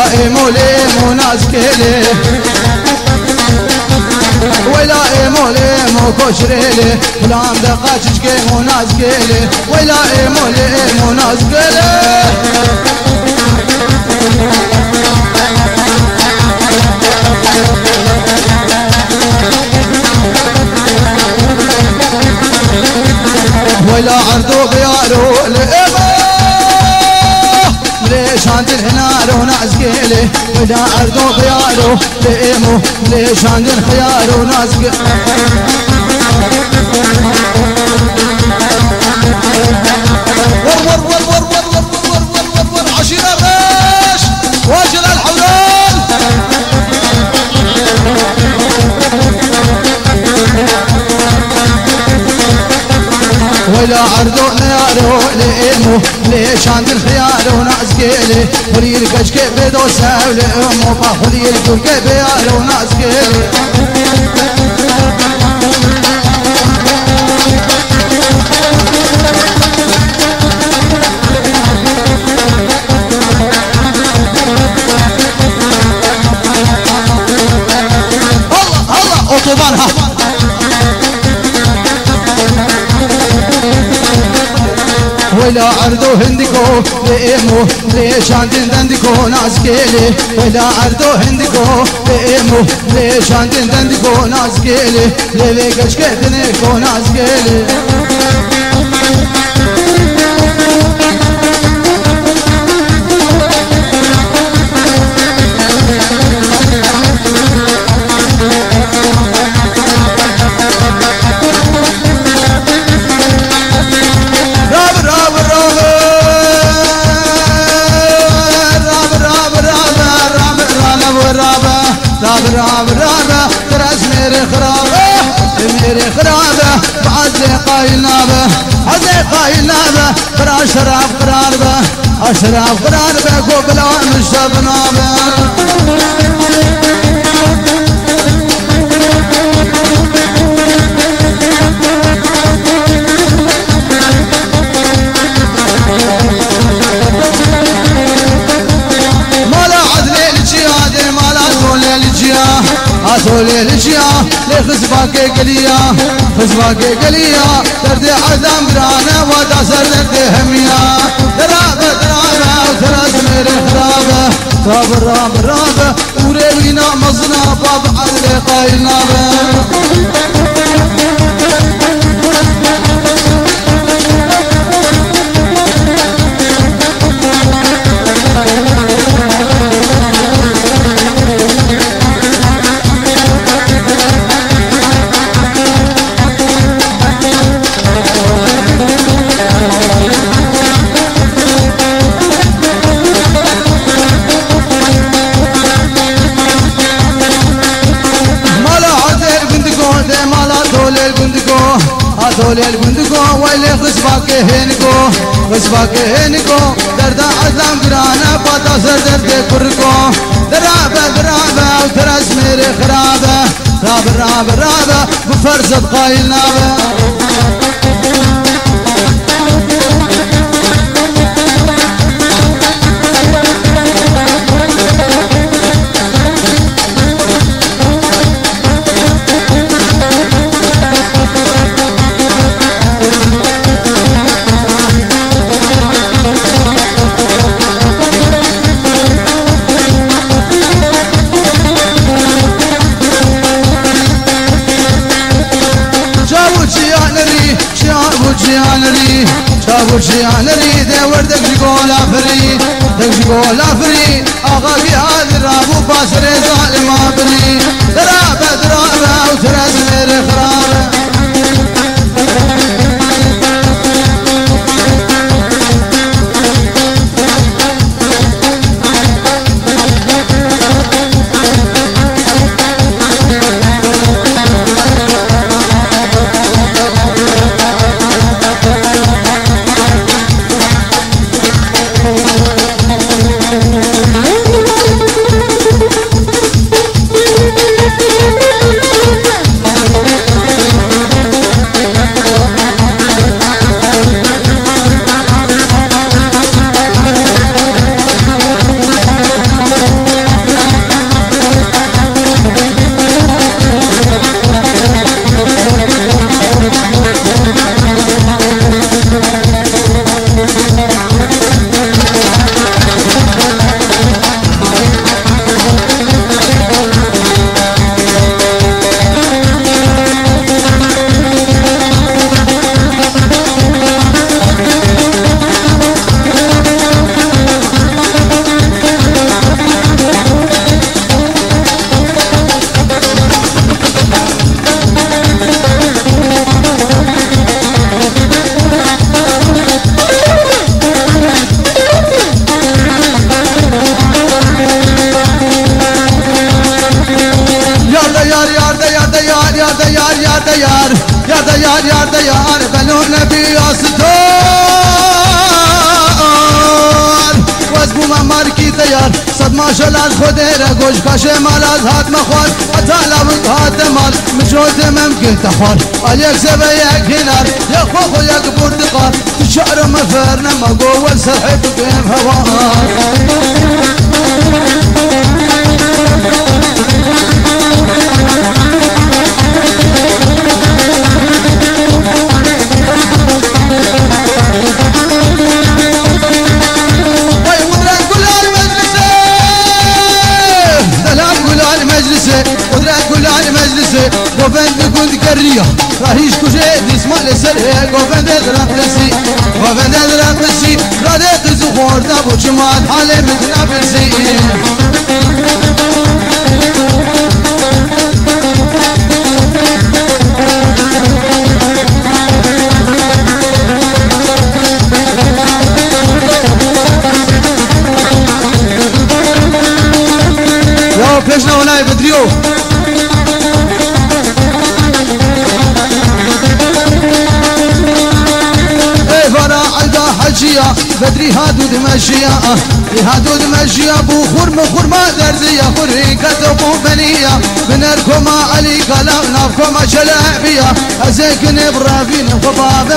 ولا إيمو نازكيلي ولا إيمو كشريلي فلان دقاتش كيمو نازكيلي ولا إيمو نازكيلي ولا عرضو بيارو لإيمو ليش عند الهنار ونازقيلي ولا عرضو بيارو لإيمو ليش عند الخيار ونازقيلي ور ور ور ور ور ور ور ور ور عشيرة غاش واجل الحولان ولا عرضو نيارو لإيمو ليش عند الخيار ونازقيلي خلي الكشكي بدو ساو لإيمو فخلي الكشكي بيارو ونازقيلي الله اوتوبانها ولا عرضو هندكو لإيمو ليش عندن دندكو نازكيلي ولا عرضو هندكو لإيمو ليش عندن دندكو نازكيلي ليلي كشكتنكو نازكيلي رابا تراس ميري خرابة بعزي قايل نابة عزي قايل نابة برا أشراف قراربة أشراف قراربة قبلا مشتب نابة أصولي الاشياء لخزباك قليا خزباك قليا درد عدم برانا وداسر درد هميا درابة وتراس ميري خرابة رابة ورينا مزنا باب عدل قايل نابة هذول البندقو ويلي خصباك هينكو درد عظام قرانا بطاسر درد كركو درابة وتراس ميري خرابة رابة بفرزة قايل نابة وجيانري ده وردك جولا فري جولا فري اغا في هذا الرابو باسر ظالم ابني درابة وتراس ميري خرابة ديار يا ديار يا ديار يا ديار بلون نبي أستار وزبو مماركي ديار صد ما شلال خدير گوش کاشه مال از هات مخوار اتالا بود هات مال مجود ممکن تخوار عليك زبا یک هنار یک خوخو یک برتقال تو شعر مفرنا ما قول سرحب بهم هوار گوفند گوند کریا راهیش کجه دیسمال سره گوفند درخلسی گوفند درخلسی راده قزو خورده و جماعت حال مدنا برسی یا پیشنا ولای بدریو بدري هادو دمشيا هادو دمشيا بوخور مخور ما درزي خوري كتبو بنيا بنركم علي كلام نافكم شلعبيا ازيك نبرافين خباب